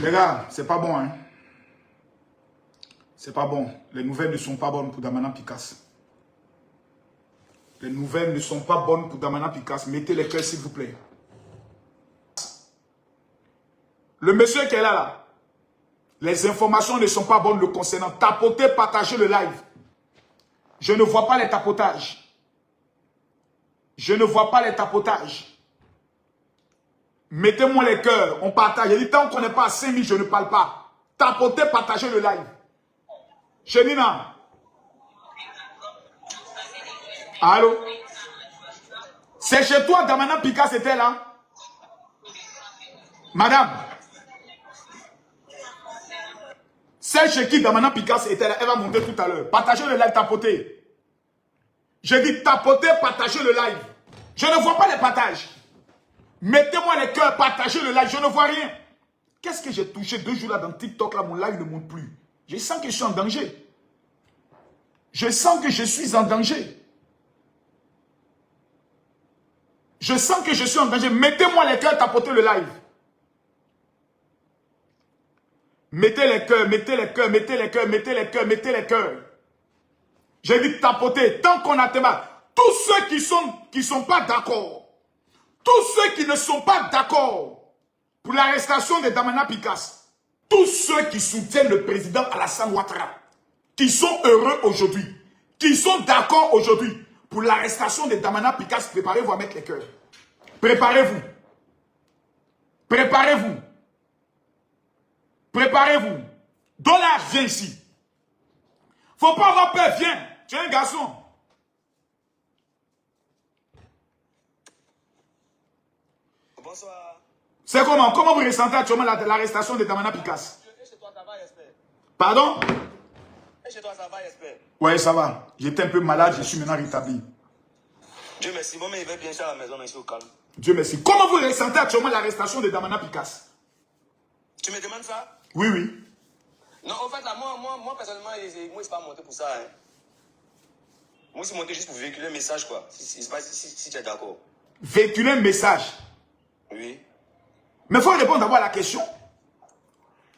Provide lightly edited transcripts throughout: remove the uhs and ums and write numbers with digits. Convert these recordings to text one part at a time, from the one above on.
Les gars, c'est pas bon, hein. C'est pas bon. Les nouvelles ne sont pas bonnes pour Damana Picasse. Les nouvelles ne sont pas bonnes pour Damana Picasse. Mettez les cœurs, s'il vous plaît. Le monsieur qui est là, les informations ne sont pas bonnes le concernant. Tapotez, partagez le live. Je ne vois pas les tapotages. Je ne vois pas les tapotages. Mettez-moi les cœurs, on partage. Il dit, tant qu'on n'est pas à 5000, je ne parle pas. Tapotez, partagez le live. Chénina. Allô? C'est chez toi, Damana Picasse était là? Madame. C'est chez qui Damana Picasse était là? Elle va monter tout à l'heure. Partagez le live, tapotez. J'ai dit tapotez, partagez le live. Je ne vois pas les partages. Mettez-moi les cœurs, partagez le live, je ne vois rien. Qu'est-ce que j'ai touché 2 jours là dans TikTok, là, mon live ne monte plus. Je sens que je suis en danger. Je sens que je suis en danger. Je sens que je suis en danger. Mettez-moi les cœurs, tapotez le live. Mettez les cœurs, mettez les cœurs, mettez les cœurs, mettez les cœurs, mettez les cœurs. J'ai dit tapoter, tant qu'on a téma. Tous ceux qui sont pas d'accord, tous ceux qui ne sont pas d'accord pour l'arrestation de Damana Picasse, tous ceux qui soutiennent le président Alassane Ouattara, qui sont heureux aujourd'hui, qui sont d'accord aujourd'hui pour l'arrestation de Damana Picasse, préparez-vous à mettre les cœurs. Préparez-vous. Préparez-vous. Préparez-vous. Dollar, viens ici. Faut pas avoir peur, viens. Tu es un garçon. Bonsoir. C'est comment? Comment vous ressentez actuellement l'arrestation de Damana Picasse? Chez toi, ça va, j'espère. Pardon? Chez toi, ça va, j'espère. Ouais, ça va. J'étais un peu malade, je suis maintenant rétabli. Dieu merci. Bon, mais il va bien ça à la maison, ici au calme. Dieu merci. Comment vous ressentez actuellement l'arrestation de Damana Picasse? Tu me demandes ça? Oui, oui. Non, en fait, là, moi personnellement, moi, je ne suis pas monté pour ça. Hein. Moi, je suis monté juste pour véhiculer un message, quoi. Si tu es d'accord. Véhiculer un message. Oui. Mais il faut répondre d'abord à la question.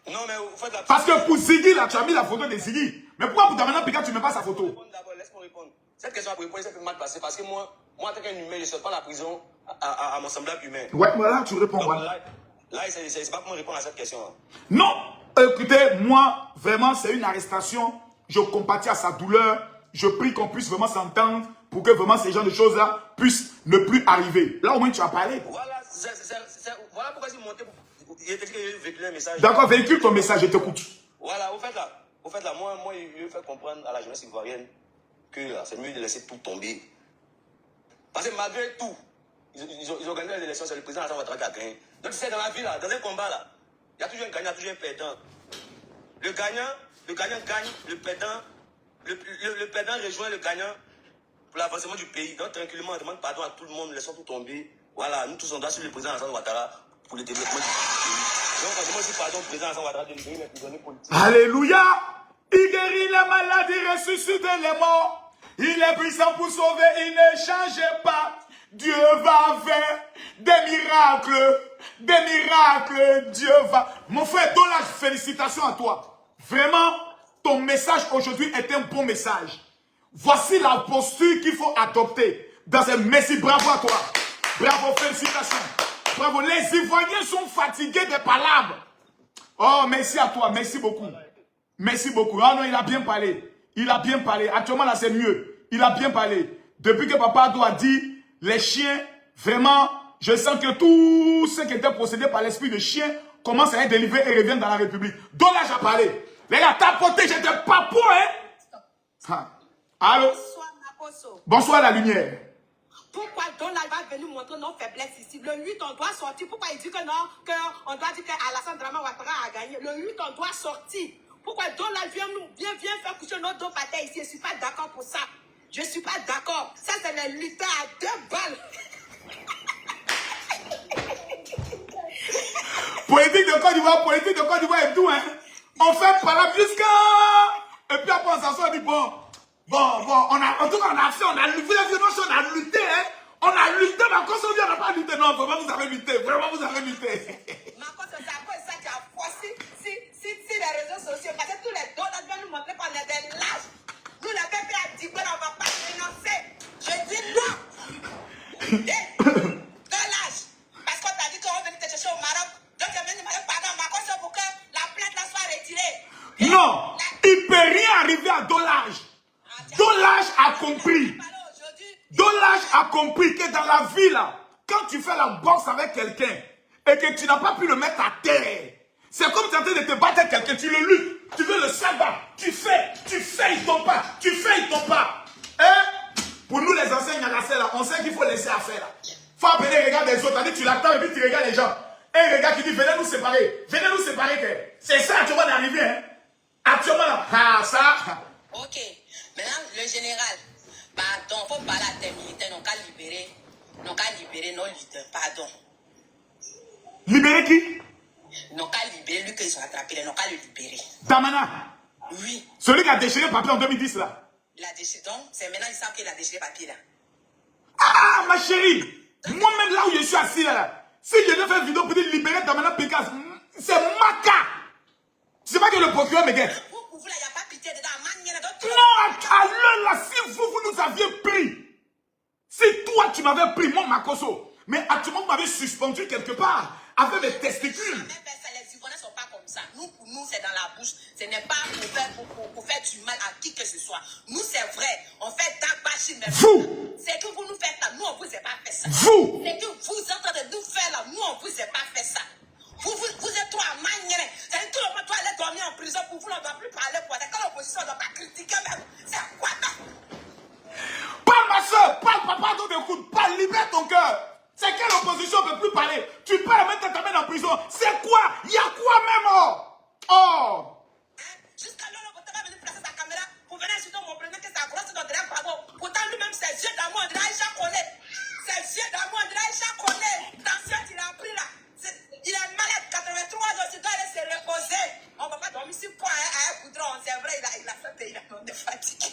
Non, mais en fait, là... Parce que pour Ziggy, là, tu as mis la photo de Ziggy. Mais pourquoi pour Damana Picasse, tu ne mets pas sa photo? D'abord, laisse-moi répondre. Cette question à répondre, c'est un peu mal passé. Parce que moi, en tant qu'un humain, je ne sors pas la prison à mon semblable humain. Ouais, mais là, tu réponds. Donc, Ouais. là c'est pas comment répondre à cette question. Non, écoutez, moi, vraiment, c'est une arrestation. Je compatis à sa douleur. Je prie qu'on puisse vraiment s'entendre pour que vraiment ces genres de choses-là puissent ne plus arriver. Là, au moins, tu as parlé. Voilà, voilà pourquoi je suis monté. Il était dit que je véhicule un message. D'accord, véhicule ton message, je t'écoute. Voilà, au fait là, moi, je fais comprendre à la jeunesse ivoirienne que c'est mieux de laisser tout tomber. Parce que malgré tout, ils organisent les élections, c'est le président Alassane Ouattara qui a gagné. Donc tu sais, dans la vie, là, dans un combat, là, il y a toujours un gagnant, il y a toujours un perdant. Le gagnant gagne, le perdant rejoint le gagnant pour l'avancement du pays. Donc tranquillement, on demande pardon à tout le monde, laissons tout tomber. Voilà, nous tous on doit suivre le président Alassane Ouattara pour le développement du pays. Donc on demande aussi pardon au président Alassane Ouattara de libérer les prisonniers politiques. Alléluia! Il guérit les malades, il ressuscite les morts. Il est puissant pour sauver, il ne change pas. Dieu va faire des miracles, Dieu va. Mon frère, Dollar, félicitations à toi. Vraiment, ton message aujourd'hui est un bon message. Voici la posture qu'il faut adopter. Dans un merci, bravo à toi. Bravo, félicitations. Bravo, les Ivoiriens sont fatigués des palabres. Oh, merci à toi, merci beaucoup. Merci beaucoup. Ah non, il a bien parlé. Il a bien parlé. Actuellement, là, c'est mieux. Il a bien parlé. Depuis que Papa Ado a dit, les chiens, vraiment, je sens que tout ce qui était procédé par l'esprit de chien commence à être délivré et revient dans la République. Donc là, j'ai parlé. Les gars, tapoté, j'étais pas pour, hein. Ah. Allô? Bonsoir, Makoso. Bonsoir, la lumière. Pourquoi Donald va venir montrer nos faiblesses ici? Le 8, on doit sortir. Pourquoi il dit que non, qu'on doit dire qu'Alassane Ouattara a gagné? Le 8, on doit sortir. Pourquoi Donald vient faire coucher notre dos par terre ici? Je ne suis pas d'accord pour ça. Je ne suis pas d'accord. Ça, c'est les lutteurs à 2 balles. Politique de Côte d'Ivoire et tout, hein. On fait par là jusqu'à... Et puis après, on s'assoit, on dit, bon, en tout cas, on a fait, on a lutté, hein. On a lutté, mais quand on dit on n'a pas lutté, non, vraiment, vous avez lutté. Vraiment, vous avez lutté. Makoso, c'est à cause de ça qui a forcé compris. Dolage a compris que dans la vie, là, quand tu fais la boxe avec quelqu'un et que tu n'as pas pu le mettre à terre, c'est comme tu es en train de te battre avec quelqu'un, tu le luttes, tu veux le sabat, tu fais, il tombe pas, tu fais, il tombe pas. Hein? Pour nous les anciens Nyagassé, là, on sait qu'il faut laisser à faire. Là. Faut appeler les regards des autres, tu l'attends et puis tu regardes les gens. Un regard qui dit venez nous séparer, c'est ça actuellement d'arriver. Hein? Actuellement là, ah ça. Ok, maintenant le général, pardon, faut parler à tes militaires, n'ont qu'à libérer nos leaders, pardon. Libérer qui? N'ont qu'à libérer lui qu'ils ont attrapé, ils n'ont qu'à le libérer. Damana? Oui. Celui qui a déchiré le papier en 2010 là. Il a déchiré, donc c'est maintenant ils savent qu'il a déchiré le papier là. Ah ma chérie, moi-même là où je suis assis là. Si je devais faire une vidéo pour dire libérer Damana Pécasse, c'est ma cas. C'est pas que le procureur me guette. Vous là, il n'y a pas pitié dedans. Non, à l'heure là, si vous nous aviez pris, si toi tu m'avais pris, mon Makoso, mais actuellement vous m'avez suspendu quelque part, avec mes testicules. Les Ivoiriens ne sont pas comme ça. Nous, pour nous, c'est dans la bouche. Ce n'est pas pour faire du mal à qui que ce soit. Nous, c'est vrai. On fait d'agbashi, mais vous, c'est que vous nous faites là. Nous, on ne vous a pas fait ça. Vous, c'est que vous êtes en train de nous faire là. Nous, on ne vous a pas fait ça. Vous êtes trop à manier. C'est tout le monde doit aller dormir en prison. Pour vous, on ne doit plus parler. Quand l'opposition ne doit pas critiquer même. C'est quoi ça? Parle ma soeur, parle papa, donc écoute, parle, libère ton cœur. C'est quelle opposition ne peut plus parler? Tu parles mettre ta main en prison. C'est quoi? Il y a quoi même? Oh! Jusqu'à là, vous avez venu placer sa caméra pour venir sur mon prénom que sa grosse dans le bravo. Pourtant, lui-même, ses yeux d'amour, on dirait Aïcha Kone. Ses yeux d'amour, on dirait Aïcha Kone. Tension, il a pris là. Il est malade, 83 ans, il doit aller se reposer. On ne va pas dormir sur quoi, à un goudron. C'est vrai, il a fait il a de fatigue.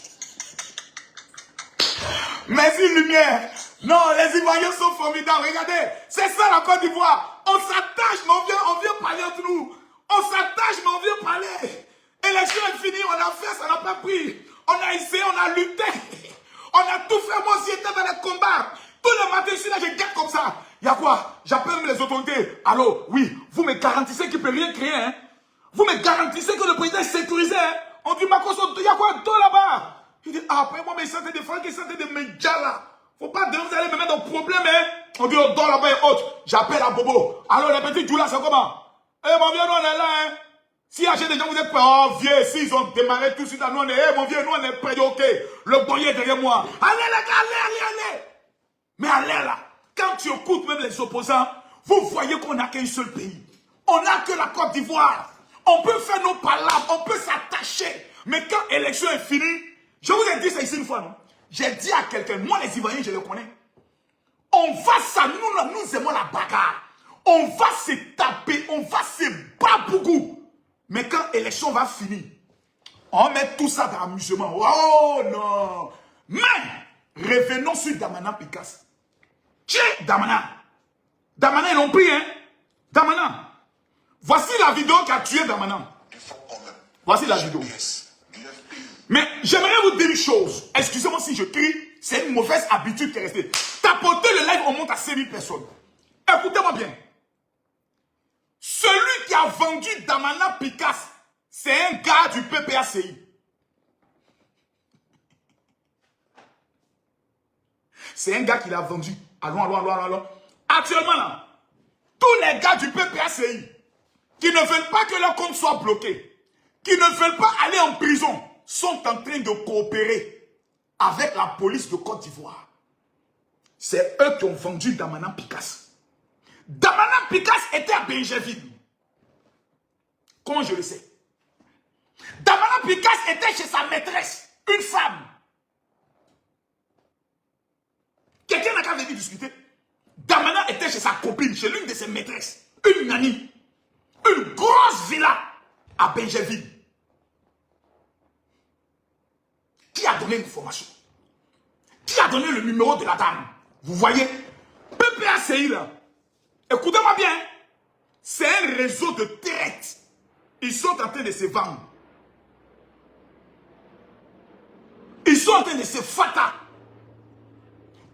Merci lumière. Non, les Ivoiriens sont formidables. Regardez, c'est ça la Côte d'Ivoire. On s'attache, mais on vient parler entre nous. On s'attache, mais on vient parler. Élection est finie, on a fait, ça n'a pas pris. On a essayé, on a lutté. On a tout fait. Moi aussi, j'étais dans les combats. Tout le matin, je suis là, je garde comme ça. Il y a quoi? J'appelle les autorités. Allô, oui, vous me garantissez qu'il ne peut rien créer. Hein? Vous me garantissez que le président est sécurisé. Hein? On dit, Makoso, il y a quoi? Tout là-bas. Il dit, ah, après moi, mais il sentait des frères qui sentaient des médias là. Faut pas demain, vous allez me mettre dans le problème, hein. On dit, on dort là-bas et autres. J'appelle à Bobo. Alors, les petits Djoula, c'est comment? Eh, mon vieux, nous, on est là, hein. Si y a des gens, vous êtes prêts. Oh, vieux, s'ils ont démarré tout de suite, nous, on est, eh, mon vieux, nous, on est prêts, ok. Le boyer est derrière moi. Allez, les gars, allez. Mais allez, là. Quand tu écoutes même les opposants, vous voyez qu'on n'a qu'un seul pays. On n'a que la Côte d'Ivoire. On peut faire nos palabres, on peut s'attacher. Mais quand l'élection est finie, je vous ai dit ça ici une fois, non? J'ai dit à quelqu'un, moi les Ivoiriens, je les connais. On va ça, nous aimons la bagarre. On va se taper, on va se battre beaucoup. Mais quand l'élection va finir, on met tout ça dans l'amusement. Oh non! Mais, revenons sur Damana Pécasse. Tiens, Damana. Damana, ils l'ont pris, hein? Damana. Voici la vidéo qui a tué Damana. Voici la vidéo. Mais j'aimerais vous dire une chose. Excusez-moi si je crie. C'est une mauvaise habitude qui est restée. Tapoter le live, on monte à 5000 personnes. Écoutez-moi bien. Celui qui a vendu Damana Pécasse, c'est un gars du PPACI. C'est un gars qui l'a vendu. Allons. Actuellement, là, tous les gars du PPACI qui ne veulent pas que leur compte soit bloqué, qui ne veulent pas aller en prison, sont en train de coopérer avec la police de Côte d'Ivoire. C'est eux qui ont vendu Damana Pécasse. Damana Pécasse était à Benjaville. Comment je le sais? Damana Pécasse était chez sa maîtresse, une femme. Quelqu'un n'a qu'à venir discuter. Damana était chez sa copine, chez l'une de ses maîtresses, une nanny. Une grosse villa à Benjaville. Qui a donné l'information? Qui a donné le numéro de la dame? Vous voyez? PPACI là. Écoutez-moi bien. C'est un réseau de traite. Ils sont en train de se vendre. Ils sont en train de se fata.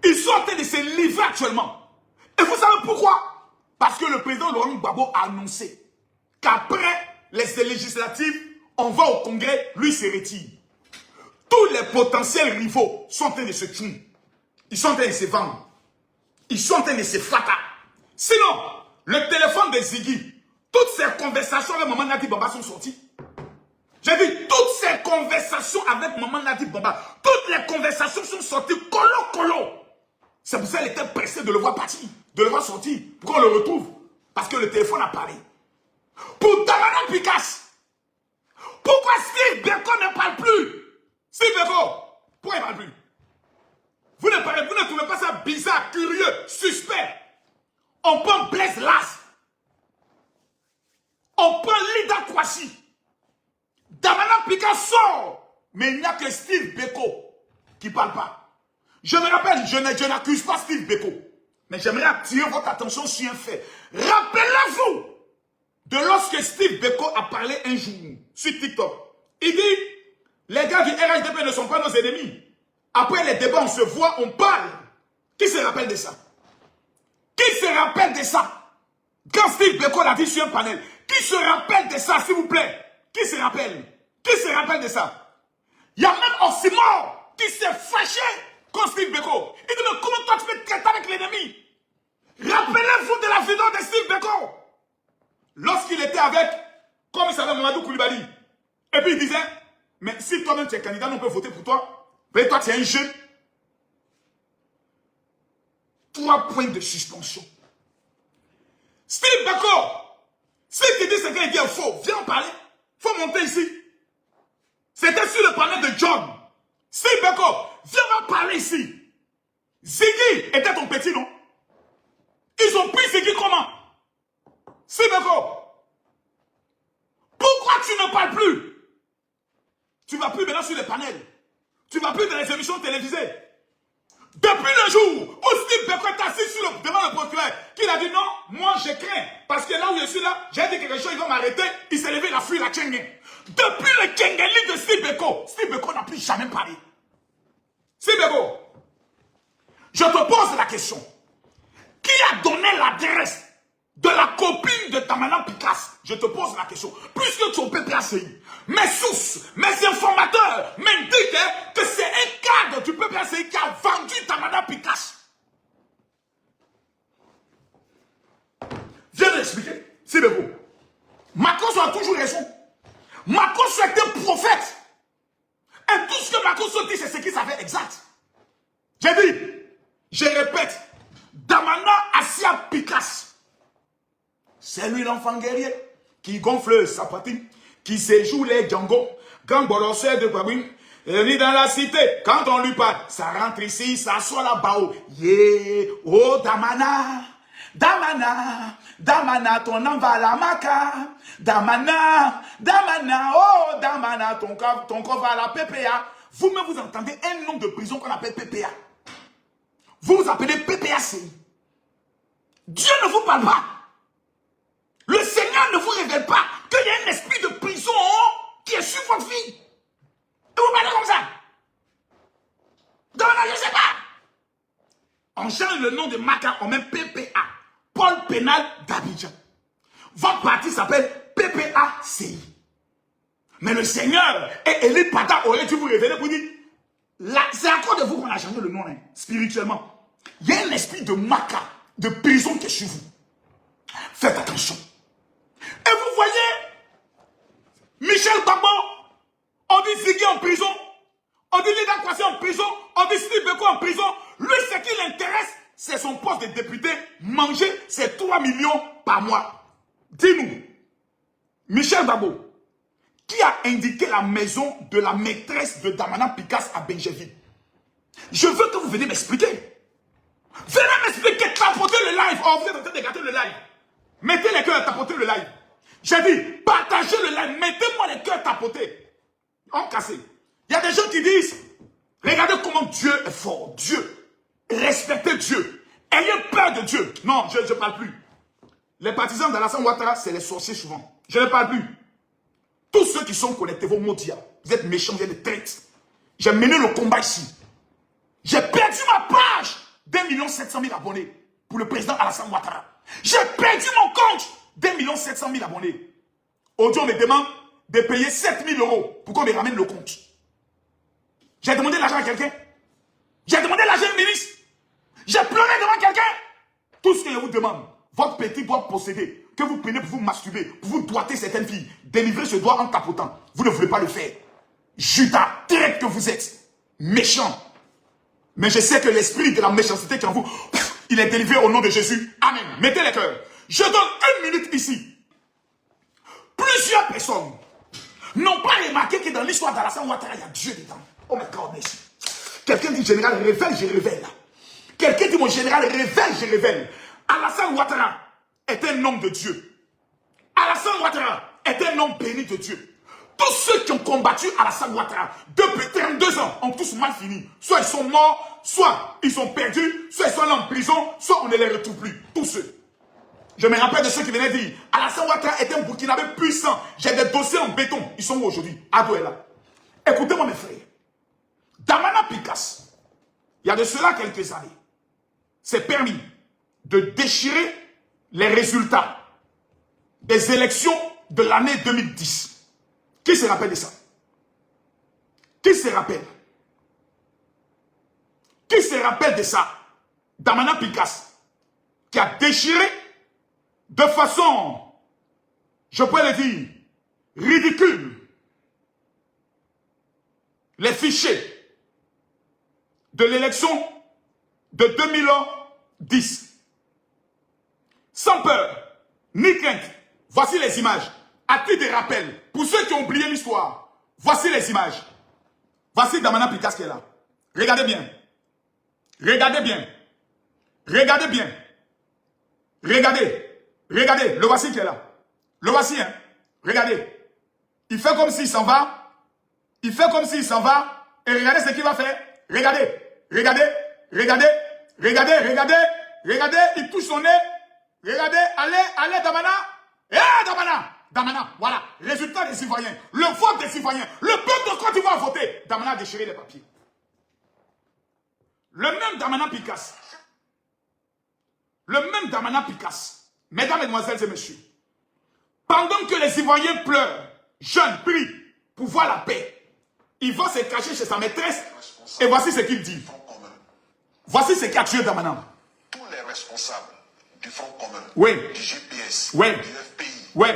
Ils sont en train de se livrer actuellement. Et vous savez pourquoi? Parce que le président Laurent Gbagbo a annoncé qu'après les législatives, on va au Congrès, lui se retire. tous les potentiels rivaux sont en train de se tuer. Ils sont en train de se vendre. Ils sont en train de se fata. Sinon, le téléphone de Ziggy, toutes ces conversations avec Maman Nadi Bamba sont sorties. J'ai dit, toutes ces conversations avec Maman Nadi Bamba, toutes les conversations sont sorties colo. C'est pour ça qu'elle était pressée de le voir partir, de le voir sortir, pour qu'on le retrouve. Parce que le téléphone a parlé. Pour Damana Picas, pourquoi Steve Beko ne parle plus? Steve Beko, pourquoi il ne parle plus? Vous ne trouvez pas ça bizarre, curieux, suspect? On prend Blaise Las. On prend Lida Kouachi. Damana Picas sort. Mais il n'y a que Steve Beko qui ne parle pas. Je me rappelle, je n'accuse pas Steve Beko. Mais j'aimerais attirer votre attention sur un fait. Rappelez-vous de lorsque Steve Beko a parlé un jour sur TikTok. Il dit, les gars du RHDP ne sont pas nos ennemis. Après les débats, on se voit, on parle. Qui se rappelle de ça? Qui se rappelle de ça? Quand Steve Beko l'a dit sur un panel, qui se rappelle de ça, s'il vous plaît? Qui se rappelle? Qui se rappelle de ça? Il y a même Ossimor qui s'est fâché contre Steve Beko. Il dit, mais comment toi tu peux traiter avec l'ennemi? Rappelez-vous de la vidéo de Steve Beko. Lorsqu'il était avec, comme il s'appelle Mamadou Koulibaly. Et puis il disait, mais si toi-même tu es candidat, on peut voter pour toi. Mais toi tu es un jeune. 3 points de suspension. Steve Beko, si tu dis ce qu'il dit est faux, viens en parler. Il faut monter ici. C'était sur le panel de John. Steve Beko, viens en parler ici. Ziggy était ton petit, non? Ils ont pris Ziggy comment? Steve Beko, pourquoi tu ne parles plus? Tu ne vas plus maintenant sur les panels. Tu ne vas plus dans les émissions télévisées. Depuis le jour où Steve Beko est assis devant le procureur, qu'il a dit non, moi je crains. Parce que là où je suis là, j'ai dit quelque chose, il va m'arrêter. Il s'est levé, il a fui la Tchengen. Depuis le Tchengeli de Steve Beko n'a plus jamais parlé. Steve Beko, je te pose la question. Qui a donné l'adresse de la copine de Damana Picas? Je te pose la question. Puisque tu es au PPACI, mes sources, mes informateurs m'indiquent que c'est un cadre du PPACI qui a vendu Damana Picas. Viens de l'expliquer. C'est le beau. Macron a toujours raison. Macron est un prophète. Et tout ce que Macron dit, c'est ce qu'il savait exact. J'ai dit, je répète, Damana Assia Picas, c'est lui l'enfant guerrier qui gonfle sa patine, qui séjoue les Django, quand Bolossé de Babine, il vit dans la cité, quand on lui parle, ça rentre ici, ça soit là-bas, yeah, oh Damana, Damana, Damana, ton nom va à la maca, Damana, Damana, oh Damana, ton corps va à la PPA. Vous-même vous entendez un nom de prison qu'on appelle PPA. Vous vous appelez PPACI. Dieu ne vous parle pas. Le Seigneur ne vous révèle pas qu'il y a un esprit de prison qui est sur votre vie. Et vous parlez comme ça. Donc, je ne sais pas. On change le nom de Maca, on met PPA. Pôle pénal d'Abidjan. Votre parti s'appelle PPACI. Mais le Seigneur et Élie Pata auraient dû vous révéler pour dire, c'est à cause de vous qu'on a changé le nom, hein, spirituellement. Il y a un esprit de Maca, de prison qui est sur vous. Faites attention. Et vous voyez, Michel Babo, on dit Ziggy en prison, on dit Lida Kouachi en prison, on dit Steve Beko en prison. Lui, ce qui l'intéresse, c'est son poste de député. Manger ses 3 millions par mois. Dis-nous, Michel Babo, qui a indiqué la maison de la maîtresse de Damana Picas à Benjeville? Je veux que vous veniez m'expliquer. Venez m'expliquer, tapotez le live. Oh, vous êtes en train de gâter le live. Mettez les cœurs, tapotez le live. J'ai dit, partagez le live, mettez-moi les cœurs tapotés. En cassé. Il y a des gens qui disent, regardez comment Dieu est fort. Dieu. Respectez Dieu. Ayez peur de Dieu. Non, je ne parle plus. Les partisans d'Alassane Ouattara, c'est les sorciers souvent. Je ne parle plus. Tous ceux qui sont connectés, vos maudits, vous êtes méchants, vous êtes des traites. J'ai mené le combat ici. J'ai perdu ma page d'1 700 000 abonnés pour le président Alassane Ouattara. J'ai perdu mon compte d'1 700 000 abonnés. Aujourd'hui, on me demande de payer 7 000 € pour qu'on me ramène le compte. J'ai demandé l'argent à quelqu'un. J'ai demandé l'argent au ministre. J'ai pleuré devant quelqu'un. Tout ce que je vous demande, votre petit doigt possédé, que vous prenez pour vous masturber, pour vous doiter certaines filles, délivrer ce doigt en tapotant. Vous ne voulez pas le faire. Judas, direct que vous êtes, méchant. Mais je sais que l'esprit de la méchanceté qui est en vous, il est délivré au nom de Jésus. Amen. Mettez les cœurs. Je donne 1 minute ici. Plusieurs personnes n'ont pas remarqué que dans l'histoire d'Alassane Ouattara, il y a Dieu dedans. Oh my God, merci. Quelqu'un dit général, révèle, je révèle. Quelqu'un dit mon général, révèle, je révèle. Alassane Ouattara est un homme de Dieu. Alassane Ouattara est un homme béni de Dieu. Tous ceux qui ont combattu Alassane Ouattara depuis 32 ans ont tous mal fini. Soit ils sont morts, soit ils sont perdus, soit ils sont allés en prison, soit on ne les retrouve plus. Tous ceux. Je me rappelle de ceux qui venaient dire Alassane Ouattara est un Burkinabé puissant. J'ai des dossiers en béton. Ils sont où aujourd'hui? Ado est là. Écoutez-moi mes frères. Damana Picasse, il y a de cela quelques années, s'est permis de déchirer les résultats des élections de l'année 2010. Qui se rappelle de ça? Qui se rappelle? Qui se rappelle de ça? Damana Picasse, qui a déchiré de façon, je pourrais le dire, ridicule, les fichiers de l'élection de 2010. Sans peur, ni crainte. Voici les images. À titre de rappel, pour ceux qui ont oublié l'histoire, voici les images. Voici Damana Picasse qui est là. Regardez bien. Regardez bien. Regardez bien. Regardez. Regardez. Le voici qui est là. Le voici, hein. Regardez. Il fait comme s'il s'en va. Il fait comme s'il s'en va. Et regardez ce qu'il va faire. Regardez. Regardez. Regardez. Regardez. Regardez. Regardez. Il touche son nez. Regardez. Allez. Allez, Damana. Eh, Damana. Damana, voilà, résultat des Ivoiriens, le vote des Ivoiriens, le peuple de Côte d'Ivoire a voté. Damana a déchiré les papiers. Le même Damana Picasse, mesdames, mesdemoiselles et messieurs, pendant que les Ivoiriens pleurent, jeunes, prient pour voir la paix, il va se cacher chez sa maîtresse et voici ce qu'il dit. Voici ce qu'a tué Damana. Tous les responsables du Front commun, oui, du GPS, oui, du FPI, oui,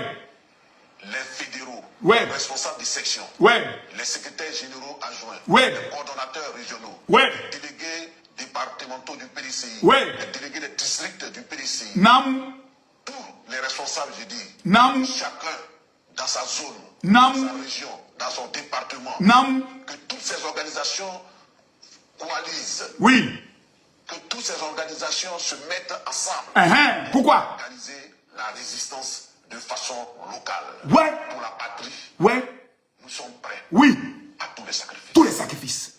les fédéraux, ouais, les responsables des sections, ouais, les secrétaires généraux adjoints, ouais, les coordonnateurs régionaux, ouais, les délégués départementaux du PDCI, ouais, les délégués des districts du PDCI, Nam, tous les responsables, je dis, Nam, chacun dans sa zone, Nam, dans sa région, dans son département, Nam, que toutes ces organisations coalisent, oui, que toutes ces organisations se mettent ensemble pourquoi? pour organiser la résistance de façon locale. Ouais. Pour la patrie, Ouais. nous sommes prêts Oui. à tous les sacrifices. Tous les sacrifices.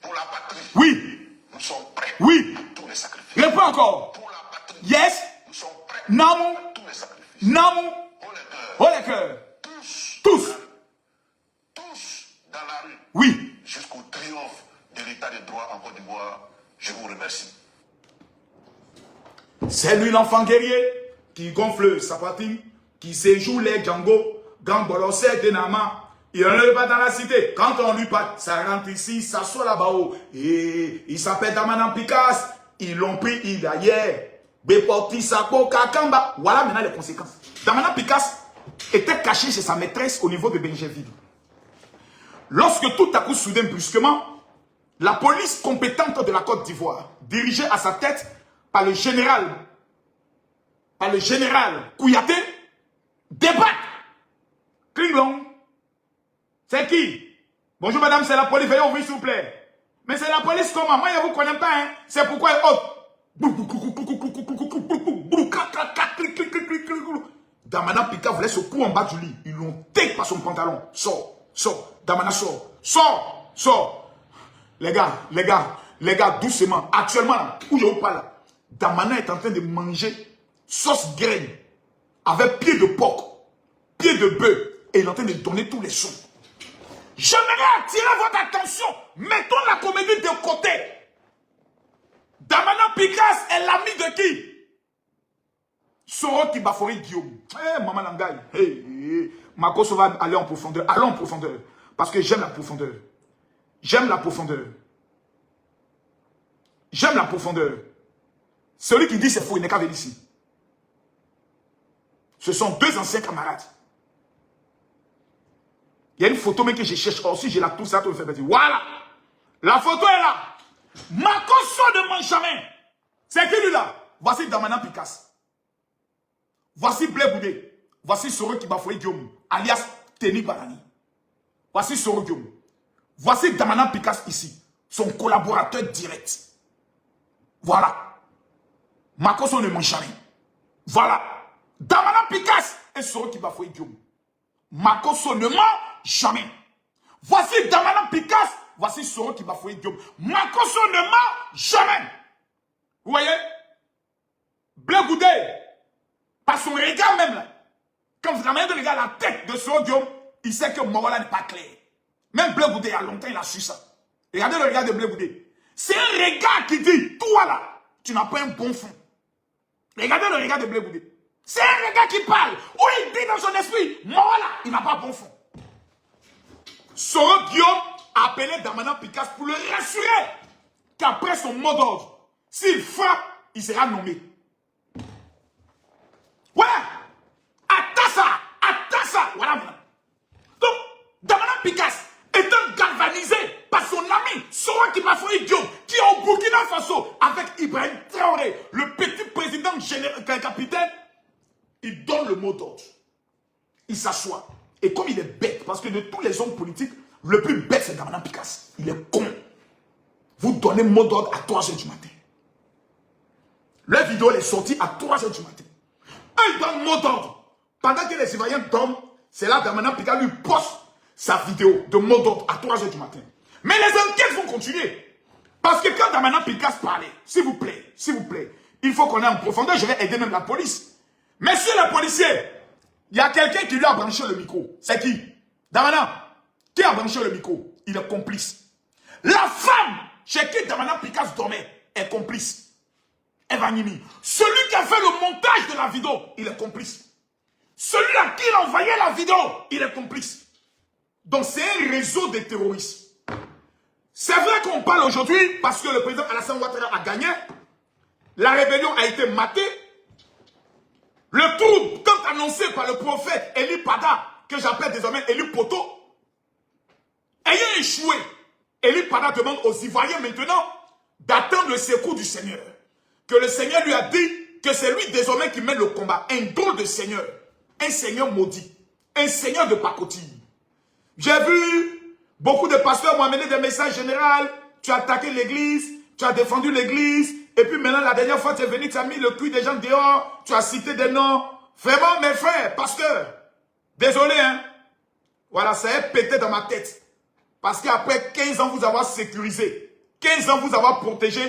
Pour la patrie, Oui. nous sommes prêts Oui. à tous les sacrifices. Réponds encore. Pour la patrie, Yes. nous sommes prêts Non. à tous les sacrifices. Non. Pour les cœurs, Oh les cœurs. tous dans la rue, Oui. jusqu'au triomphe de l'état de droit en Côte d'Ivoire. Je vous remercie. C'est lui l'enfant guerrier qui gonfle sa poitrine, qui séjoue les Django, Gambolossé de Nama. Il ne va dans la cité. Quand on lui parle, ça rentre ici, ça sort là-bas. Et il s'appelle Damana Picasse. Ils l'ont pris, il a hier. Beporti Sako Kakamba. Voilà maintenant les conséquences. Damana Picasse était caché chez sa maîtresse au niveau de Benjeville. Lorsque tout à coup, soudain, brusquement, la police compétente de la Côte d'Ivoire, dirigée à sa tête par le général Kouyaté, débat. Klinglong. C'est qui? Bonjour madame, c'est la police, veuillez ouvrir s'il vous plaît. Mais c'est la police comment? Moi je ne vous connais pas, hein. C'est pourquoi Damana Pika voulait se couper en bas du lit. Ils l'ont take par son pantalon. Sors, sors. Damana sort. Sors, sors. Les gars, doucement. Actuellement, là, où je vous parle, Damana est en train de manger sauce graine avec pied de porc, pied de bœuf, et il est en train de donner tous les sons. J'aimerais attirer votre attention. Mettons la comédie de côté. Damana Picasse est l'ami de qui? Soro Kibafori Guillaume. Maman Langaï. Marcos va aller en profondeur. Allons en profondeur. Parce que j'aime la profondeur. J'aime la profondeur. J'aime la profondeur. Celui qui dit c'est faux, il n'est qu'à venir ici. Ce sont deux anciens camarades. Il y a une photo même que je cherche. Oh, si je la trouve, ça te le fait plaisir. Voilà. La photo est là. Makoso ne mange jamais. C'est qui lui là? Voici Damana Picasse. Voici Blé Boudé. Voici Soro Kibafoye Guillaume, alias Teni Barani. Voici Soro Guillaume. Voici Damana Picasse ici. Son collaborateur direct. Voilà. Makoso ne mange jamais. Voilà. Damana Picasse et Soro Kibafoye Guillaume. Makoso ne ment jamais. Voici Damana Picasse. Voici Soro Kibafoye Guillaume. Makoso ne ment jamais. Vous voyez? Blé Boudé. Par son regard même là. Quand vous avez regardé la tête de Soro Guillaume, il sait que Morola n'est pas clair. Même Blé Boudé, il y a longtemps, il a su ça. Regardez le regard de Blé Boudé. C'est un regard qui dit, toi là, tu n'as pas un bon fond. Regardez le regard de Blé Boudé. C'est un regard qui parle. Où il dit dans son esprit, Morola, il n'a pas bon fond. Soro Guillaume a appelé Damana Picasse pour le rassurer qu'après son mot d'ordre, s'il frappe, il sera nommé. Voilà. Attends ça. Voilà maintenant. Donc, Damana Picasse étant galvanisé par son ami Soro Kibafoye Guillaume, qui est au Burkina Faso avec Ibrahim Traoré, le petit président capitaine, il donne le mot d'ordre. Il s'assoit. Et comme il est bête, parce que de tous les hommes politiques, le plus bête c'est Damana Picasse. Il est con. Vous donnez mot d'ordre à 3h du matin. La vidéo est sortie à 3h du matin. Il donne mot d'ordre. Pendant que les Ivoiriens dorment, c'est là que Damana Picasse lui poste sa vidéo de mot d'ordre à 3h du matin. Mais les enquêtes vont continuer. Parce que quand Damana Picasse parlait, s'il vous plaît, il faut qu'on ait en profondeur, je vais aider même la police. Messieurs les policiers, il y a quelqu'un qui lui a branché le micro. C'est qui? Damana. Qui a branché le micro? Il est complice. La femme chez qui Damana Picasse dormait est complice. Eva Nimi. Celui qui a fait le montage de la vidéo, il est complice. Celui à qui il a envoyé la vidéo, il est complice. Donc c'est un réseau de terroristes. C'est vrai qu'on parle aujourd'hui parce que le président Alassane Ouattara a gagné. La rébellion a été matée. Le trouble, quand annoncé par le prophète Eli Pada, que j'appelle désormais Eli Poto, ayant échoué, Eli Pada demande aux Ivoiriens maintenant d'attendre le secours du Seigneur. Que le Seigneur lui a dit que c'est lui désormais qui mène le combat. Un drôle de Seigneur. Un Seigneur maudit. Un Seigneur de pacotille. J'ai vu beaucoup de pasteurs m'ont amené des messages généraux. Tu as attaqué l'église, tu as défendu l'église. Et puis maintenant, la dernière fois, tu es venu, tu as mis le cul des gens dehors. Tu as cité des noms. Vraiment, mes frères, pasteurs. Désolé, hein. Voilà, ça a pété dans ma tête. Parce qu'après 15 ans vous avoir sécurisé, 15 ans vous avoir protégé,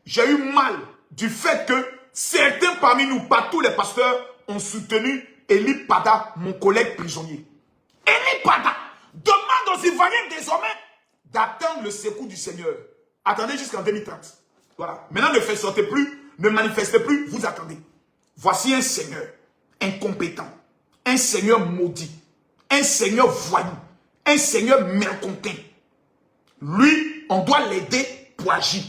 j'ai eu mal du fait que certains parmi nous, pas tous les pasteurs, ont soutenu Eli Pada, mon collègue prisonnier. Eli Pada demande aux Ivoiriens désormais d'attendre le secours du Seigneur. Attendez jusqu'en 2030. Voilà. Maintenant, ne sortez plus, ne manifestez plus, vous attendez. Voici un Seigneur incompétent, un Seigneur maudit, un Seigneur voyou, un Seigneur mécontent. Lui, on doit l'aider pour agir.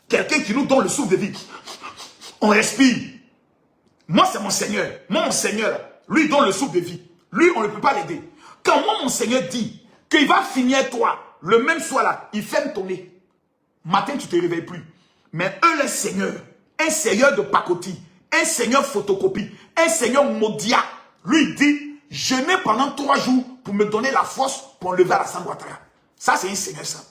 Quelqu'un qui nous donne le souffle de vie. On respire. Moi, c'est mon Seigneur. Moi, mon Seigneur, lui, il donne le souffle de vie. Lui, on ne peut pas l'aider. Quand moi, mon Seigneur dit qu'il va finir toi, le même soir là, il ferme ton nez. Matin, tu ne te réveilles plus. Mais un Seigneur, un Seigneur de pacotille, un Seigneur photocopie, un Seigneur maudia, lui, il dit, jeûner pendant 3 jours pour me donner la force pour enlever Alassane Ouattara. Ça, c'est un Seigneur, ça.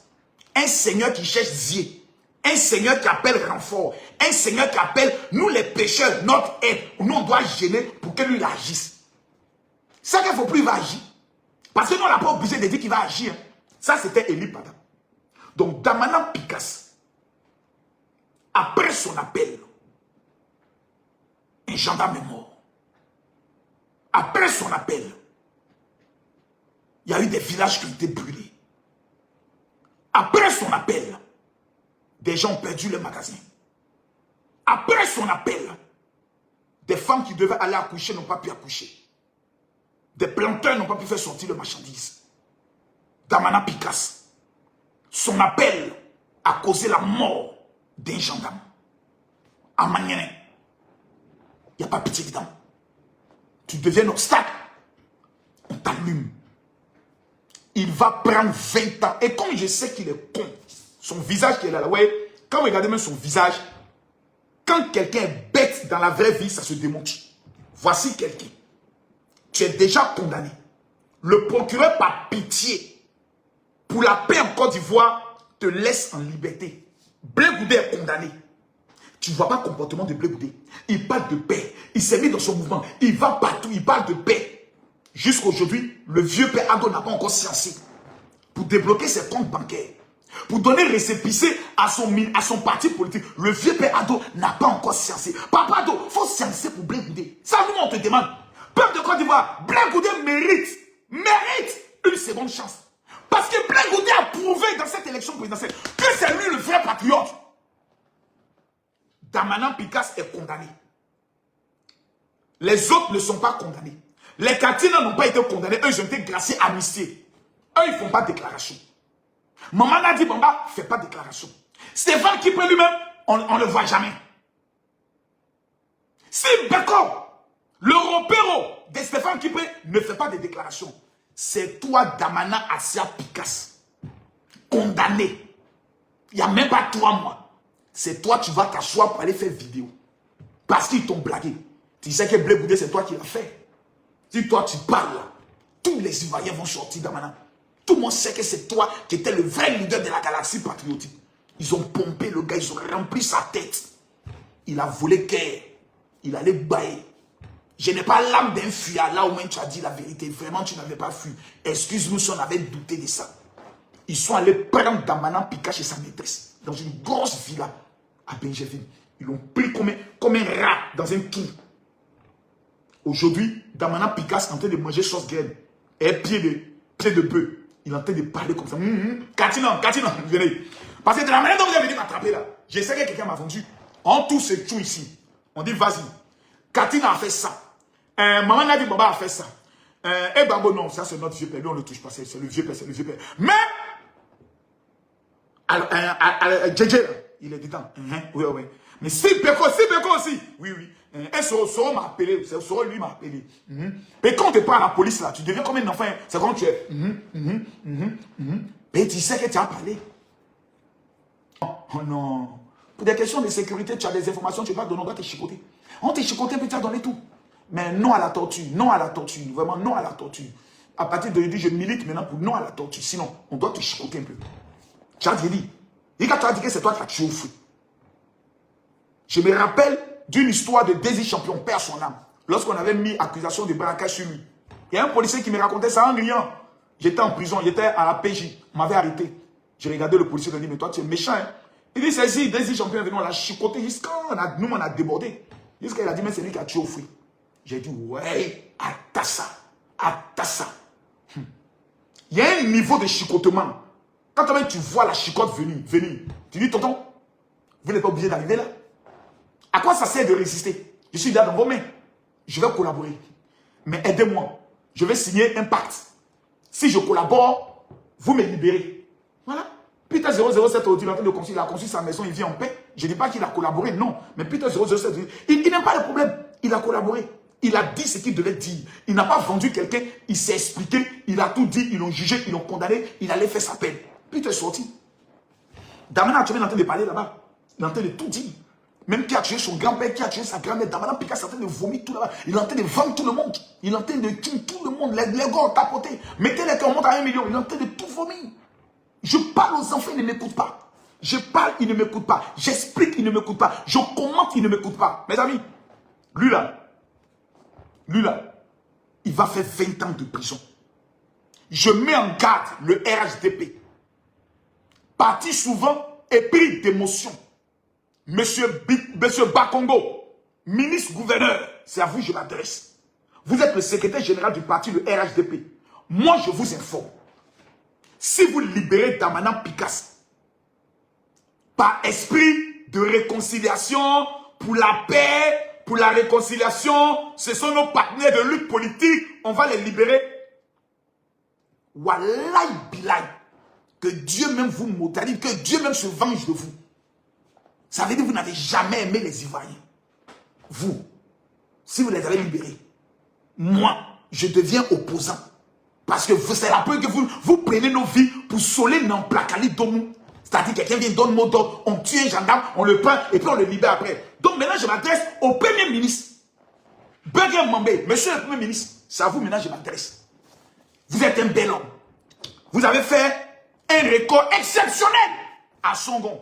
Un Seigneur qui cherche Zier. Un Seigneur qui appelle renfort. Un Seigneur qui appelle, nous les pécheurs, notre aide. Nous, on doit gêner pour que lui agisse. Ça qu'il ne faut plus, il va agir. Parce que nous, on n'a pas obligé de dire qu'il va agir. Ça, c'était Eli Pada. Donc, Damana Picasse, après son appel, un gendarme est mort. Après son appel, il y a eu des villages qui ont été brûlés. Après son appel, des gens ont perdu le magasin. Après son appel, des femmes qui devaient aller accoucher n'ont pas pu accoucher. Des planteurs n'ont pas pu faire sortir le marchandise. Damana Picasse son appel a causé la mort d'un gendarme. À Manienne, il n'y a pas pitié dedans. Tu deviens un obstacle, on t'allume. Il va prendre 20 ans. Et comme je sais qu'il est con, son visage qui est là, ouais, quand vous regardez même son visage, quand quelqu'un est bête dans la vraie vie, ça se démontre. Voici quelqu'un. Tu es déjà condamné. Le procureur, par pitié, pour la paix en Côte d'Ivoire, te laisse en liberté. Blé Goudé est condamné. Tu ne vois pas le comportement de Blé Goudé. Il parle de paix. Il s'est mis dans son mouvement. Il va partout. Il parle de paix. Jusqu'à aujourd'hui, le vieux père Ado n'a pas encore sciencé pour débloquer ses comptes bancaires. Pour donner récépissé à son parti politique. Le vieux père Ado n'a pas encore sciencé. Papa Ado, il faut sciencer pour Blé Goudé. Ça, nous, on te demande. Peuple de Côte d'Ivoire, Blé Goudé mérite une seconde chance. Parce que Blé Goudé a prouvé dans cette élection présidentielle que c'est lui le vrai patriote. Damanan Picasse est condamné. Les autres ne sont pas condamnés. Les Katina n'ont pas été condamnés. Eux, ils ont été graciés, amnistiés. Eux, ils ne font pas de déclaration. Maman Nadi Bamba ne fait pas de déclaration. Stéphane Kipre lui-même, on ne le voit jamais. Si Beko, le repéro de Stéphane Kipre ne fait pas de déclaration, c'est toi, Damana Assia Picasse, condamné. Il n'y a même pas 3 mois. C'est toi, tu vas t'asseoir pour aller faire vidéo. Parce qu'ils t'ont blagué. Tu sais que Blé Goudé, c'est toi qui l'as fait. Si toi, tu parles là, tous les Ivoiriens vont sortir Damana. Tout le monde sait que c'est toi qui étais le vrai leader de la galaxie patriotique. Ils ont pompé le gars, ils ont rempli sa tête. Il a volé guerre. Il allait bailler. Je n'ai pas l'âme d'un fuyard. Là où même tu as dit la vérité. Vraiment, tu n'avais pas fui. Excuse-nous si on avait douté de ça. Ils sont allés prendre Damanan Pika chez sa maîtresse. Dans une grosse villa à Benjeville. Ils l'ont pris comme un rat dans un trou. Aujourd'hui, Damanan Pika est en train de manger sauce graine. Et pied de bœuf. Il est en train de parler comme ça. Katina, venez. Parce que de la manière dont vous avez venu m'attraper là, je sais que quelqu'un m'a vendu. On touche ce trou ici. On dit vas-y. Katina a fait ça. Maman Nadi Baba a fait ça. Et Babo, non, ça c'est notre vieux père. Lui, on ne le touche pas. C'est le vieux père, c'est le vieux père. Mais, Djedje, il est dedans. Oui. Mais si Beko aussi. Oui. Et Soro m'a appelé. Soro, lui, m'a appelé. Mais quand tu parles à la police, là, tu deviens comme un enfant. C'est quand tu es. Mais tu sais que tu as parlé. Oh non. Pour des questions de sécurité, tu as des informations, tu vas donner, on va te chicoter. On te chicoter, puis tu as donné tout. Mais non à la torture, vraiment non à la torture. À partir d'aujourd'hui, je milite maintenant pour non à la torture. Sinon, on doit te chicoter un peu. Tu as dit, et quand tu as dit que c'est toi qui as tué au feu. Je me rappelle d'une histoire de Désir Champion, père son âme. Lorsqu'on avait mis accusation de braquage sur lui. Il y a un policier qui me racontait ça en riant. J'étais en prison, j'étais à la PJ. On m'avait arrêté. J'ai regardé le policier et il dit, mais toi tu es méchant. Hein? Il dit, c'est ici, Désir Champion est venu, on l'a chicoté jusqu'à nous, on a débordé. Jusqu'à il a dit, mais c'est lui qui a tué au feu. J'ai dit, ouais, Atassa. Il y a un niveau de chicotement. Quand même tu vois la chicote venir, tu dis, tonton, vous n'êtes pas obligé d'arriver là. À quoi ça sert de résister? Je suis là dans vos mains. Je vais collaborer. Mais aidez-moi. Je vais signer un pacte. Si je collabore, vous me libérez. Voilà. Peter 007 aujourd'hui, il est en train de construire, il a construit sa maison, il vit en paix. Je ne dis pas qu'il a collaboré, non. Mais Peter 007, il n'a pas de problème. Il a collaboré. Il a dit ce qu'il devait dire. Il n'a pas vendu quelqu'un, il s'est expliqué, il a tout dit, ils l'ont jugé, ils l'ont condamné, il allait faire sa peine. Peter est sorti. Damana est en train de parler là-bas. Il est en train de tout dire. Même qui a tué son grand-père, qui a tué sa grand-mère, Damana Pika est en train de vomir tout là-bas. Il est en train de vendre tout le monde. Il est en train de tuer tout le monde. Les gars ont tapoté. Mettez les cœurs, on monte à 1 million. Il est en train de tout vomir. Je parle aux enfants, ils ne m'écoutent pas. Je parle, ils ne m'écoutent pas. J'explique, ils ne m'écoutent pas. Je commente, ils ne m'écoutent pas. Mes amis, lui là, il va faire 20 ans de prison. Je mets en garde le RHDP. Parti souvent épris d'émotion. Monsieur Bakongo, ministre-gouverneur, c'est à vous que je m'adresse. Vous êtes le secrétaire général du parti, le RHDP. Moi, je vous informe. Si vous libérez Damanan Picasse, par esprit de réconciliation, pour la paix, pour la réconciliation, ce sont nos partenaires de lutte politique, on va les libérer. Wallahi Bilay, que Dieu même vous maudit, que Dieu même se venge de vous. Ça veut dire que vous n'avez jamais aimé les Ivoiriens. Vous, si vous les avez libérés, moi, je deviens opposant. Parce que c'est la peur que vous prenez nos vies pour soler dans placali domou. C'est-à-dire quelqu'un vient donner mot d'ordre, on tue un gendarme, on le prend et puis on le libère après. Donc maintenant, je m'adresse au Premier ministre. Burger Mambé, monsieur le Premier ministre, c'est à vous maintenant je m'adresse. Vous êtes un bel homme. Vous avez fait un record exceptionnel à Songon.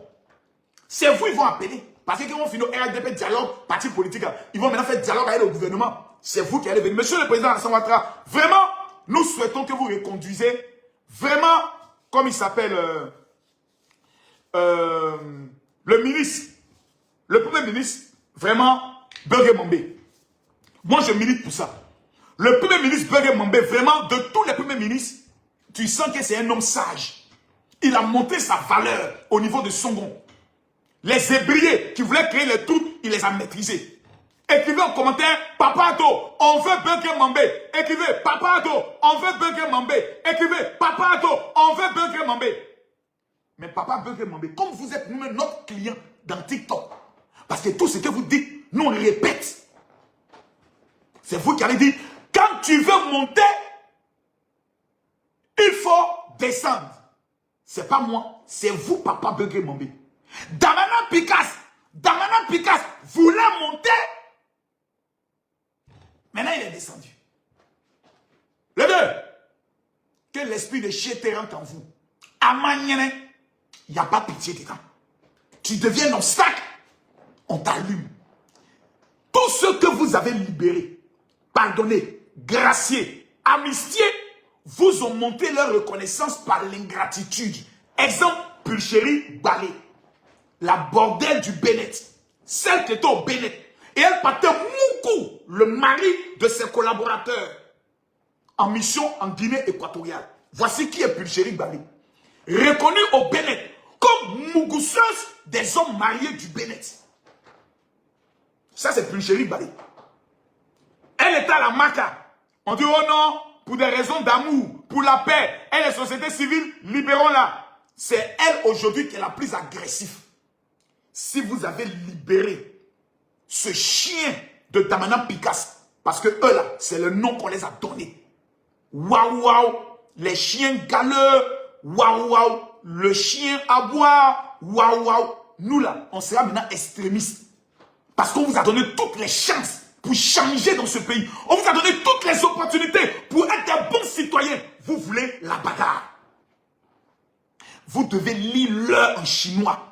C'est vous, ils vont appeler. Parce qu'ils vont finir au RDP dialogue, parti politique. Ils vont maintenant faire dialogue avec le gouvernement. C'est vous qui allez venir. Monsieur le président Alassane Ouattara, vraiment, nous souhaitons que vous reconduisez, vraiment, comme il s'appelle, le ministre, le Premier ministre, vraiment, Burger Mambé. Moi, je milite pour ça. Le Premier ministre Burger Mambé, vraiment, de tous les premiers ministres, tu sens que c'est un homme sage. Il a monté sa valeur au niveau de Songon. Les ébriers qui voulaient créer les trucs, il les a maîtrisés. Écrivez en commentaire, Papa Ado, on veut Burger Mambé. Écrivez, Papa Ado, on veut Burger Mambé. Écrivez, Papa Ado, on veut Burger Mambé. Mais Papa Burger Mambé, comme vous êtes nous-mêmes notre client dans TikTok, parce que tout ce que vous dites, nous on répète. C'est vous qui allez dire, quand tu veux monter, il faut descendre. C'est pas moi, c'est vous, Papa Burger Mambé. Damana Picasse voulait monter. Maintenant, il est descendu. Les deux, que l'esprit de chété rentre en vous. À Manienne, il n'y a pas pitié dedans. Tu deviens un obstacle, on t'allume. Tous ceux que vous avez libérés, pardonnés, graciés, amnistiés, vous ont monté leur reconnaissance par l'ingratitude. Exemple, Pulchérie Balé. La bordelle du Bennett, celle qui était au Bennett, et elle partait Moukou, le mari de ses collaborateurs, en mission en Guinée équatoriale. Voici qui est Pulchérie Balé. Reconnue au Bennett comme mougousseuse des hommes mariés du Bennett. Ça, c'est Pulchérie Balé. Elle était à la Maca. On dit, oh non, pour des raisons d'amour, pour la paix, et les sociétés civiles, libérons-la. C'est elle aujourd'hui qui est la plus agressive. Si vous avez libéré ce chien de Damana Picasse, parce que eux là, c'est le nom qu'on les a donné. Waouh, waouh, les chiens galeux, waouh, waouh, le chien à boire, waouh, waouh. Nous là, on sera maintenant extrémistes. Parce qu'on vous a donné toutes les chances pour changer dans ce pays. On vous a donné toutes les opportunités pour être des bons citoyens. Vous voulez la bagarre. Vous devez lire l'heure en chinois.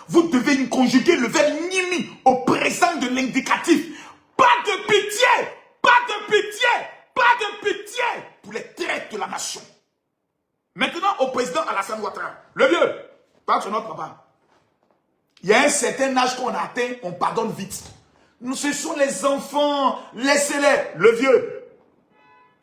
Vous devez conjuguer le verbe nimi au présent de l'indicatif. Pas de pitié, pas de pitié, pas de pitié pour les traîtres de la nation. Maintenant, au président Alassane Ouattara, le vieux, parle sur notre papa. Il y a un certain âge qu'on a atteint, on pardonne vite. Nous, ce sont les enfants, laissez-les. Le vieux,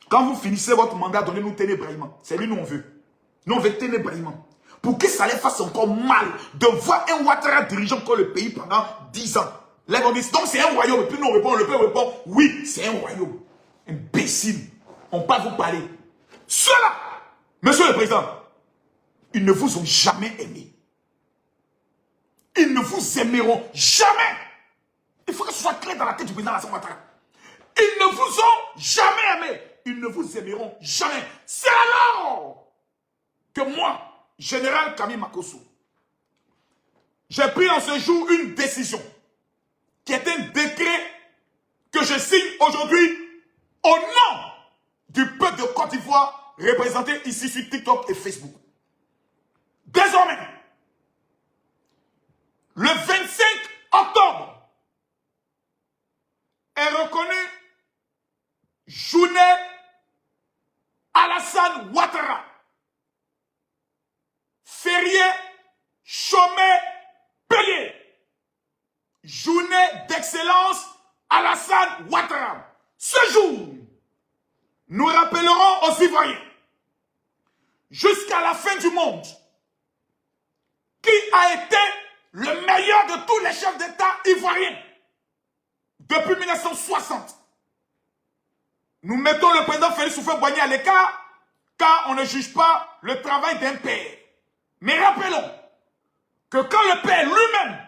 quand vous finissez votre mandat, donnez-nous ténébraillement. C'est lui nous on veut. Nous on veut ténébraillement. Pour que ça les fasse encore mal de voir un Ouattara dirigeant encore le pays pendant 10 ans. Là, on dit, donc c'est un royaume. Et puis nous on répond, le peuple répond, oui, c'est un royaume. Imbécile. On ne peut pas vous parler. Cela, monsieur le président, ils ne vous ont jamais aimé. Ils ne vous aimeront jamais. Il faut que ce soit clair dans la tête du président Alassane Ouattara. Ils ne vous ont jamais aimé. Ils ne vous aimeront jamais. C'est alors que moi, Général Camille Makosso, j'ai pris en ce jour une décision qui est un décret que je signe aujourd'hui au nom du peuple de Côte d'Ivoire représenté ici sur TikTok et Facebook. Désormais, le 25 octobre est reconnu journée Alassane Ouattara. Férié, chômé, payé. Journée d'excellence Alassane Ouattara. Ce jour, nous rappellerons aux Ivoiriens, jusqu'à la fin du monde, qui a été le meilleur de tous les chefs d'État ivoiriens depuis 1960. Nous mettons le président Félix Houphouët-Boigny à l'écart, car on ne juge pas le travail d'un père. Mais rappelons que quand le père lui-même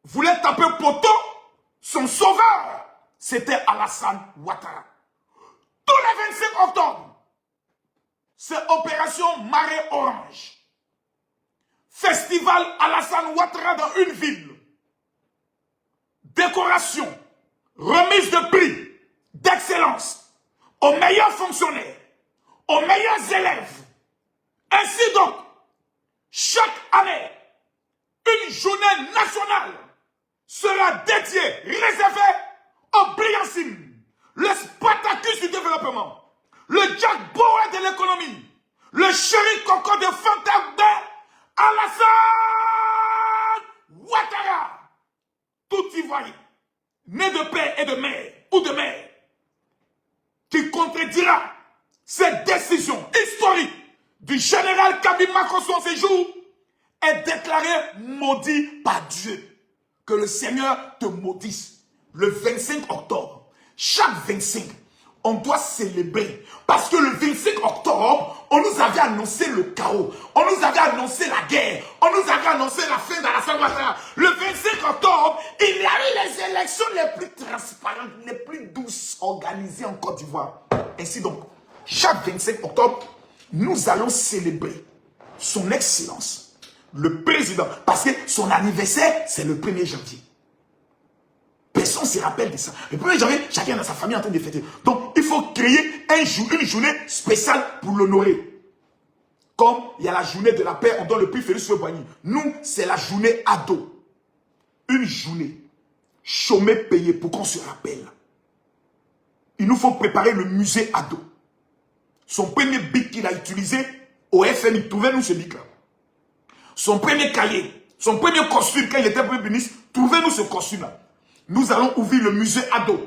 voulait taper poteau, son sauveur, c'était Alassane Ouattara. Tous les 25 octobre, c'est opération Marée Orange. Festival Alassane Ouattara dans une ville. Décoration, remise de prix d'excellence aux meilleurs fonctionnaires, aux meilleurs élèves. Ainsi donc, chaque année, une journée nationale sera dédiée, réservée au brillantissime, le Spartacus du développement, le Jack Bauer de l'économie, le chéri coco de Fontainebleau, Alassane Ouattara. Tout Ivoirien, né de père et de mère, ou de mère, qui contredira cette décision historique du général Kaby Makosso en ces jours, est déclaré maudit par Dieu. Que le Seigneur te maudisse. Le 25 octobre, chaque 25, on doit célébrer. Parce que le 25 octobre, on nous avait annoncé le chaos. On nous avait annoncé la guerre. On nous avait annoncé la fin d'Alassane Ouattara. Le 25 octobre, il y a eu les élections les plus transparentes, les plus douces organisées en Côte d'Ivoire. Ainsi donc, chaque 25 octobre, nous allons célébrer son excellence, le président. Parce que son anniversaire, c'est le 1er janvier. Personne ne se rappelle de ça. Le 1er janvier, chacun dans sa famille est en train de fêter. Donc, il faut créer une journée spéciale pour l'honorer. Comme il y a la journée de la paix, on donne le prix Félix Houphouët-Boigny. Nous, c'est la journée ado. Une journée chômée payée pour qu'on se rappelle. Il nous faut préparer le musée ado. Son premier bic qu'il a utilisé au FMI, trouvez-nous ce bic-là. Son premier cahier, son premier costume quand il était premier ministre, trouvez-nous ce costume-là. Nous allons ouvrir le musée ado.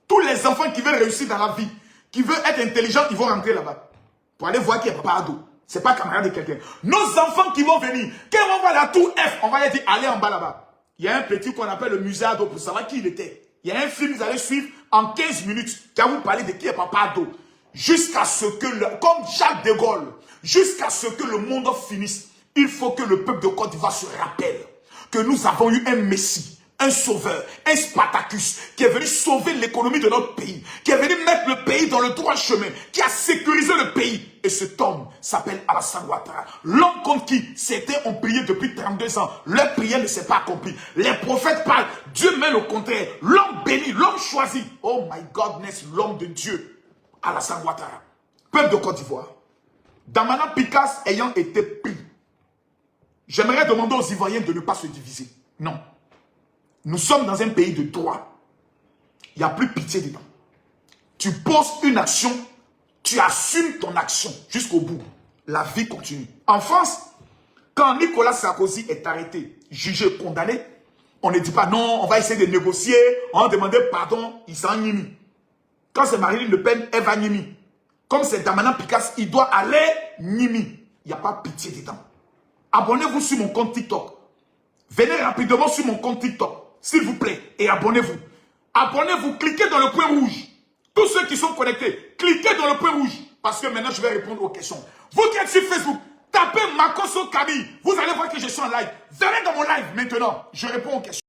Tous les enfants qui veulent réussir dans la vie, qui veulent être intelligents, ils vont rentrer là-bas. Pour aller voir qui est papa ado. C'est pas camarade de quelqu'un. Nos enfants qui vont venir, quand on va à la tour F, on va leur dire, allez en bas là-bas. Il y a un petit qu'on appelle le musée ado pour savoir qui il était. Il y a un film, vous allez suivre en 15 minutes, qui va vous parler de qui est papa ado. Jusqu'à ce que, comme Jacques de Gaulle, jusqu'à ce que le monde finisse, il faut que le peuple de Côte d'Ivoire se rappelle que nous avons eu un Messie, un sauveur, un Spartacus, qui est venu sauver l'économie de notre pays, qui est venu mettre le pays dans le droit chemin, qui a sécurisé le pays. Et cet homme s'appelle Alassane Ouattara. L'homme contre qui c'était on priait depuis 32 ans. Leur prière ne s'est pas accomplie. Les prophètes parlent, Dieu met le contraire. L'homme béni, l'homme choisi. Oh my godness, l'homme de Dieu. Alassane Ouattara, peuple de Côte d'Ivoire, Damana Picasse ayant été pris, j'aimerais demander aux Ivoiriens de ne pas se diviser. Non. Nous sommes dans un pays de droit. Il n'y a plus pitié dedans. Tu poses une action, tu assumes ton action jusqu'au bout. La vie continue. En France, quand Nicolas Sarkozy est arrêté, jugé, condamné, on ne dit pas non, on va essayer de négocier, on va demander pardon, il s'en nimi. Quand c'est Marine Le Pen, elle va Nimi. Comme c'est Damana Picasse, il doit aller Nimi. Il n'y a pas pitié dedans. Abonnez-vous sur mon compte TikTok. Venez rapidement sur mon compte TikTok, s'il vous plaît, et abonnez-vous. Abonnez-vous, cliquez dans le point rouge. Tous ceux qui sont connectés, cliquez dans le point rouge. Parce que maintenant, je vais répondre aux questions. Vous qui êtes sur Facebook, tapez Makosso Kaby. Vous allez voir que je suis en live. Venez dans mon live maintenant. Je réponds aux questions.